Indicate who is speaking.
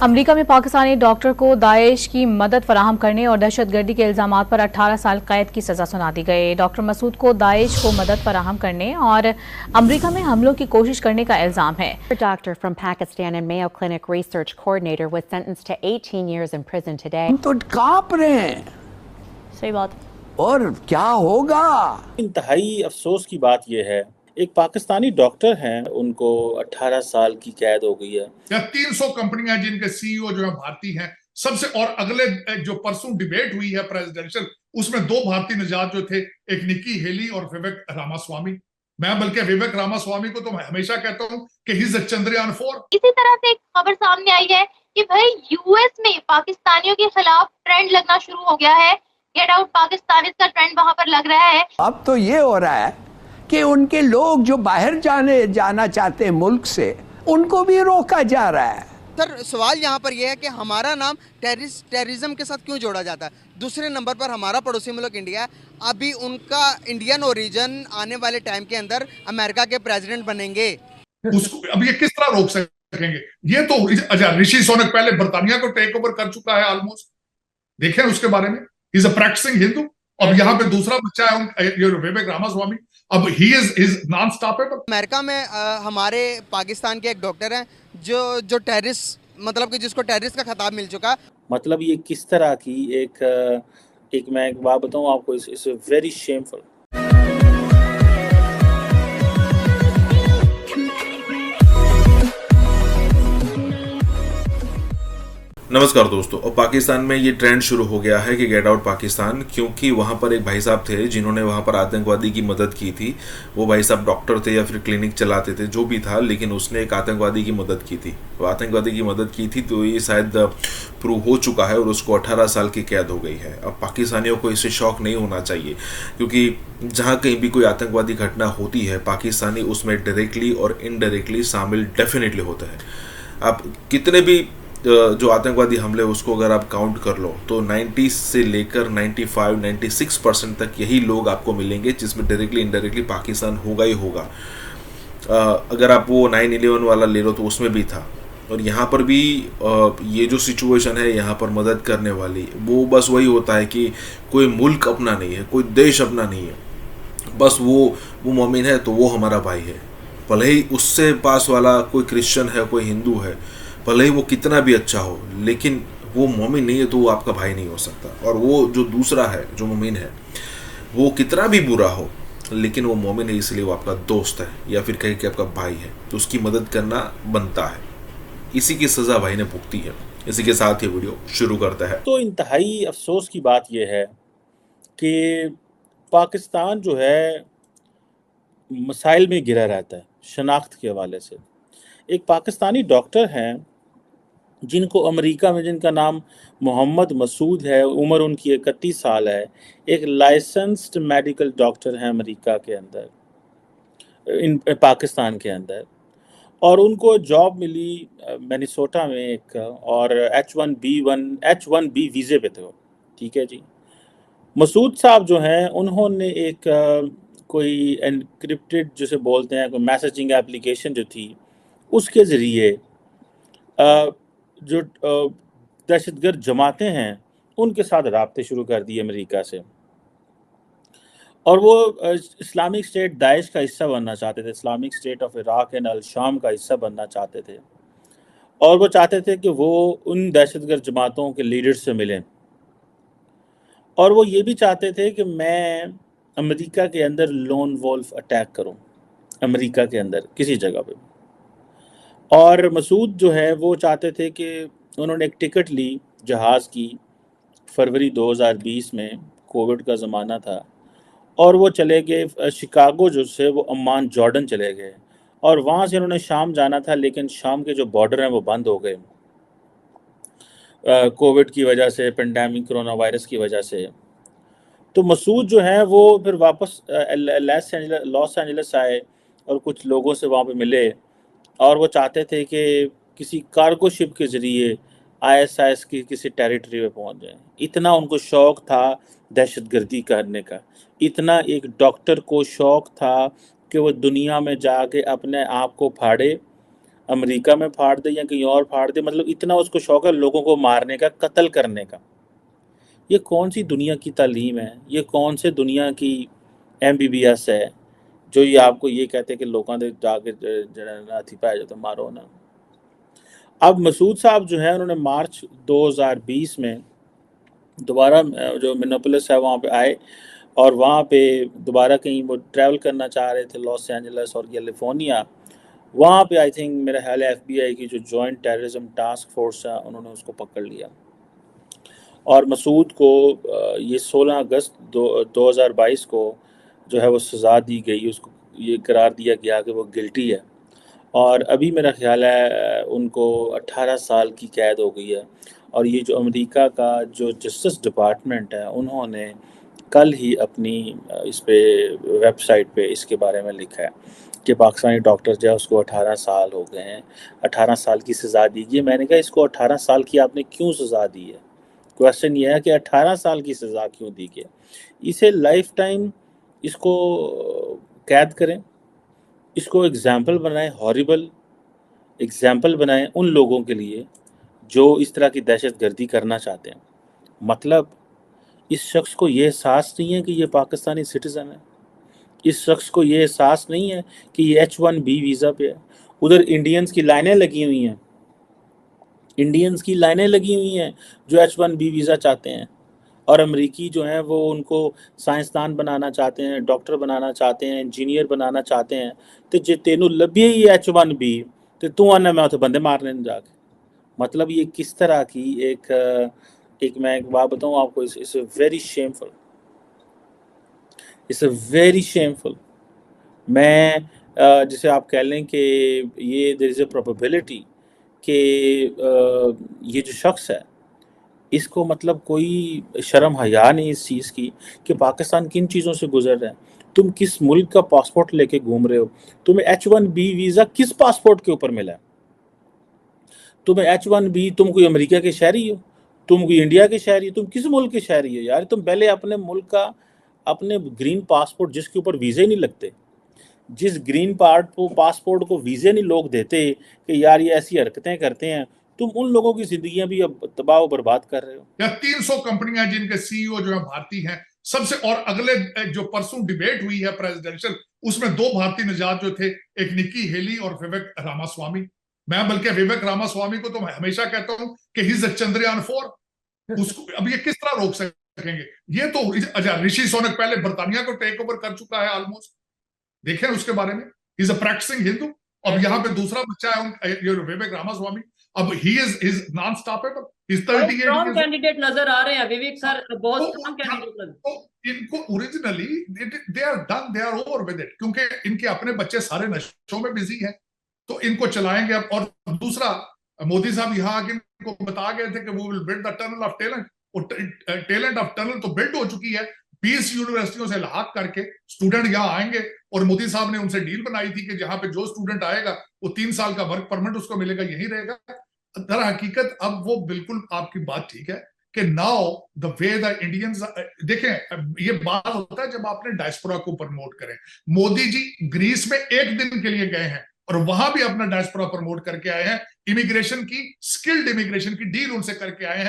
Speaker 1: America में Pakistani doctor को Daesh की मदद फराहम करने और दहशतगर्दी के इल्जामात पर 18 साल कैद की सजा सुना दी गई। डॉक्टर मसूद को दाइश को मदद फराहम करने और अमेरिका में हमलों की कोशिश करने का इल्जाम है।
Speaker 2: A doctor from Pakistan and Mayo Clinic research coordinator was sentenced to 18 years in prison today.
Speaker 3: हम तो कांप रहे हैं।
Speaker 1: सही बात।
Speaker 3: और क्या होगा?
Speaker 4: इंतहाई अफसोस की बात यह है, एक पाकिस्तानी डॉक्टर हैं, उनको 18 साल की कैद हो गई है।
Speaker 5: या 300 कंपनियां जिनके सीईओ जो है भारतीय हैं सबसे, और अगले जो परसों डिबेट हुई है प्रेसिडेंशियल, उसमें 2 भारतीय निजात जो थे, एक निक्की हेली और विवेक रामास्वामी। मैं बल्कि विवेक रामास्वामी को तो मैं हमेशा कहता हूं कि ही इज अ चंद्रयान 4।
Speaker 6: इसी तरह से एक खबर सामने आई है कि भाई यूएस में पाकिस्तानियों के खिलाफ ट्रेंड लगना शुरू हो गया है। गेट आउट पाकिस्तान का ट्रेंड वहां पर लग रहा है।
Speaker 3: अब तो ये हो रहा है कि उनके लोग जो बाहर जाना चाहते हैं मुल्क से, उनको भी रोका जा रहा है।
Speaker 7: सर, सवाल यहाँ पर यह है कि हमारा नाम टेररिज्म के साथ क्यों जोड़ा जाता है? दूसरे नंबर पर हमारा पड़ोसी मुल्क इंडिया है। अभी उनका इंडियन ओरिजिन आने वाले टाइम के अंदर अमेरिका के प्रेसिडेंट बनेंगे।
Speaker 5: उसको अब ये किस तरह रोक सकेंगे? ये तो अच्छा, ऋषि सुनक पहले बर्तानिया को टेक ओवर कर चुका है ऑलमोस्ट। देखें उसके बारे में, इज अ प्रैक्टिसिंग हिंदू। अब यहाँ पे दूसरा बच्चा है विवेक रामास्वामी, अब he is non stoppable.
Speaker 7: America में हमारे पाकिस्तान के एक डॉक्टर हैं जो टेररिस्ट, मतलब कि जिसको टेररिस्ट का खिताब मिल चुका।
Speaker 4: मतलब ये किस तरह की एक मैं एक बात बताऊं आपको, इस वेरी शेमफुल।
Speaker 8: नमस्कार दोस्तों। और पाकिस्तान में ये ट्रेंड शुरू हो गया है कि गेट आउट पाकिस्तान, क्योंकि वहाँ पर एक भाई साहब थे जिन्होंने वहाँ पर आतंकवादी की मदद की थी। वो भाई साहब डॉक्टर थे या फिर क्लिनिक चलाते थे, जो भी था, लेकिन उसने एक आतंकवादी की मदद की थी। वो आतंकवादी की मदद की थी तो ये शायद प्रूव हो चुका है और उसको 18 साल की कैद हो गई है। अब पाकिस्तानियों को इससे शौक नहीं होना चाहिए, क्योंकि जहाँ कहीं भी कोई आतंकवादी घटना होती है, पाकिस्तानी उसमें डायरेक्टली और इनडायरेक्टली शामिल डेफिनेटली होता है। आप कितने भी जो आतंकवादी हमले उसको अगर आप काउंट कर लो तो 90 से लेकर 95-96% तक यही लोग आपको मिलेंगे जिसमें डायरेक्टली इनडायरेक्टली पाकिस्तान होगा ही होगा। अगर आप वो 9/11 वाला ले लो तो उसमें भी था। और यहाँ पर भी ये जो सिचुएशन है यहाँ पर मदद करने वाली, वो बस वही होता है कि कोई मुल्क अपना नहीं है, कोई देश अपना नहीं है, बस वो मोमिन है तो वो हमारा भाई है। भले ही उससे पास वाला कोई क्रिश्चियन है, कोई हिंदू है, भले ही वो कितना भी अच्छा हो, लेकिन वो मोमिन नहीं है तो वो आपका भाई नहीं हो सकता। और वो जो दूसरा है, जो मोमिन है, वो कितना भी बुरा हो, लेकिन वो मोमिन है इसलिए वो आपका दोस्त है या फिर कहे कि आपका भाई है, तो उसकी मदद करना बनता है। इसी की सज़ा भाई ने भुगती है। इसी के साथ ये वीडियो शुरू करता है।
Speaker 4: तो इंतहाई अफसोस की बात यह है कि पाकिस्तान जो है मसाइल में घिरा रहता है शनाख्त के हवाले से। एक पाकिस्तानी डॉक्टर हैं जिनको अमेरिका में, जिनका नाम मोहम्मद मसूद है, उम्र उनकी 31 साल है, एक लाइसेंस्ड मेडिकल डॉक्टर हैं अमेरिका के अंदर, पाकिस्तान के अंदर। और उनको जॉब मिली मिनेसोटा में एक, और H1B वीज़े पे थे, ठीक है जी। मसूद साहब जो हैं उन्होंने एक कोई एनक्रिप्टेड जिसे बोलते हैं, कोई मैसेजिंग एप्लीकेशन जो थी, उसके ज़रिए जो दहशतगर्द जमातें हैं उनके साथ राब्ते शुरू कर दिए अमेरिका से। और वो इस्लामिक स्टेट दाइश का हिस्सा बनना चाहते थे, Islamic State of Iraq and अल शाम का हिस्सा बनना चाहते थे। और वो चाहते थे कि वो उन दहशतगर्द जमातों के लीडर से मिलें। और वो ये भी चाहते थे कि मैं अमेरिका के अंदर लोन वोल्फ अटैक करूं, अमेरिका के अंदर किसी जगह पे। और मसूद जो है वो चाहते थे कि उन्होंने एक टिकट ली जहाज़ की फरवरी 2020 में, कोविड का ज़माना था, और वो चले गए शिकागो जो से वो अम्मान जॉर्डन चले गए। और वहाँ से उन्होंने शाम जाना था, लेकिन शाम के जो बॉर्डर हैं वो बंद हो गए कोविड की वजह से, पेंडेमिक कोरोना वायरस की वजह से। तो मसूद जो है वो फिर वापस लॉस एंजलिस आए और कुछ लोगों से वहाँ पे मिले, और वो चाहते थे कि किसी कार्गो शिप के ज़रिए ISIS की किसी टेरिटरी में पहुँच जाएं। इतना उनको शौक़ था दहशतगर्दी करने का, इतना एक डॉक्टर को शौक़ था कि वो दुनिया में जाके अपने आप को फाड़े, अमेरिका में फाड़ दे या कहीं और फाड़ दे, मतलब इतना उसको शौक है लोगों को मारने का, कत्ल करने का। ये कौन सी दुनिया की तालीम है, ये कौन से दुनिया की MBBS है जो ये आपको ये कहते हैं कि लोगों ने जाके नाथी पाया जाए तो मारो ना। अब मसूद साहब जो है उन्होंने मार्च 2020 में दोबारा जो मिनोपोलिस है वहाँ पे आए और वहाँ पे दोबारा कहीं वो ट्रैवल करना चाह रहे थे, लॉस एंजल्स और कैलिफोर्निया। वहाँ पे आई थिंक मेरा ख्याल है FBI की जो जॉइंट टेररिज्म टास्क फोर्स है उन्होंने उसको पकड़ लिया और मसूद को ये 16 अगस्त 2022 को जो है वो सज़ा दी गई, उसको ये करार दिया गया कि वो गिल्टी है और अभी मेरा ख्याल है उनको 18 साल की कैद हो गई है। और ये जो अमेरिका का जो जस्टिस डिपार्टमेंट है उन्होंने कल ही अपनी इस पे वेबसाइट पे इसके बारे में लिखा है कि पाकिस्तानी डॉक्टर जो है उसको 18 साल हो गए हैं, 18 साल की सज़ा दी गई। मैंने कहा इसको 18 साल की आपने क्यों सज़ा दी है? क्वेश्चन ये है कि 18 साल की सज़ा क्यों दी गई? इसे लाइफ टाइम इसको कैद करें, इसको एग्जाम्पल बनाएं, हॉरिबल एग्जाम्पल बनाएं उन लोगों के लिए जो इस तरह की दहशतगर्दी करना चाहते हैं। मतलब इस शख्स को ये एहसास नहीं है कि ये पाकिस्तानी सिटीज़न है, इस शख्स को ये एहसास नहीं है कि ये H1B वीज़ा पे है। उधर इंडियंस की लाइनें लगी हुई हैं, इंडियंस की लाइनें लगी हुई हैं जो H1B वीज़ा चाहते हैं और अमरीकी जो हैं वो उनको साइंसदान बनाना चाहते हैं, डॉक्टर बनाना चाहते हैं, इंजीनियर बनाना चाहते हैं। तो जे तेनू लभे ही H1B तो तू आना मैं उसे बंदे मारने न जाके। मतलब ये किस तरह की एक मैं एक बात बताऊँ आपको, it's very shameful, it's very shameful. मैं जिसे आप कह लें कि ये देयर इज़ अ प्रोबेबिलिटी कि ये जो शख्स है इसको मतलब कोई शर्म हया नहीं इस चीज़ की कि पाकिस्तान किन चीज़ों से गुजर रहा है। तुम किस मुल्क का पासपोर्ट लेके घूम रहे हो? तुम्हें H1B वीज़ा किस पासपोर्ट के ऊपर मिला है? तुम्हें H1B, तुम कोई अमेरिका के शहरी हो, तुम कोई इंडिया के शहरी हो, तुम किस मुल्क के शहरी हो यार? तुम पहले अपने मुल्क का अपने ग्रीन पासपोर्ट जिसके ऊपर वीज़े नहीं लगते, जिस ग्रीन पासपोर्ट को वीज़े नहीं लोग देते कि यार ये ऐसी हरकतें करते हैं, तुम उन लोगों की जिंदगियां भी अब तबाह और बर्बाद कर रहे हो।
Speaker 5: या 300 कंपनियां जिनके CEO जो है भारतीय हैं सबसे, और अगले जो परसों डिबेट हुई है प्रेसिडेंशियल, उसमें 2 भारतीय निजात जो थे, एक निक्की हेली और विवेक रामास्वामी। मैं बल्कि विवेक रामास्वामी को तो मैं हमेशा कहता हूं कि ही इज अ चंद्रयान 4। उसको अब ये किस तरह रोक सकेंगे? ये तो ऋषि सोनक पहले बर्तानिया को टेक ओवर कर चुका है ऑलमोस्ट, देखें उसके बारे में। He is a practising Hindu. अब यहाँ पे दूसरा बच्चा है विवेक रामास्वामी, अब he is non stoppable.
Speaker 9: Strong candidate नजर आ रहे हैं विवेक सर, बहुत स्ट्रॉन्ग कैंडिडेट नजर।
Speaker 5: तो इनको originally they are done, they are over with it, क्योंकि इनके अपने बच्चे सारे नशों में बिजी हैं, तो इनको चलाएंगे अब। और दूसरा, मोदी साहब यहाँ आके इनको बता गए थे कि वो will build the tunnel of talent, और टैलेंट ऑफ टनल तो बिल्ड हो चुकी है। 20 यूनिवर्सिटियों से लाक करके स्टूडेंट यहाँ आएंगे, और मोदी साहब ने उनसे डील बनाई थी कि जहां पे जो स्टूडेंट आएगा वो 3 साल का वर्क परमिट उसको मिलेगा, यही रहेगा। दर हकीकत अब वो बिल्कुल आपकी बात ठीक है कि now the way the Indians, देखें ये बात होता है जब आपने डायस्पोरा को प्रमोट करें। मोदी जी ग्रीस में 1 दिन के लिए गए हैं और वहां भी अपना डायस्पोरा प्रमोट करके आए हैं, इमिग्रेशन की, स्किल्ड इमिग्रेशन की डील उनसे करके आए हैं।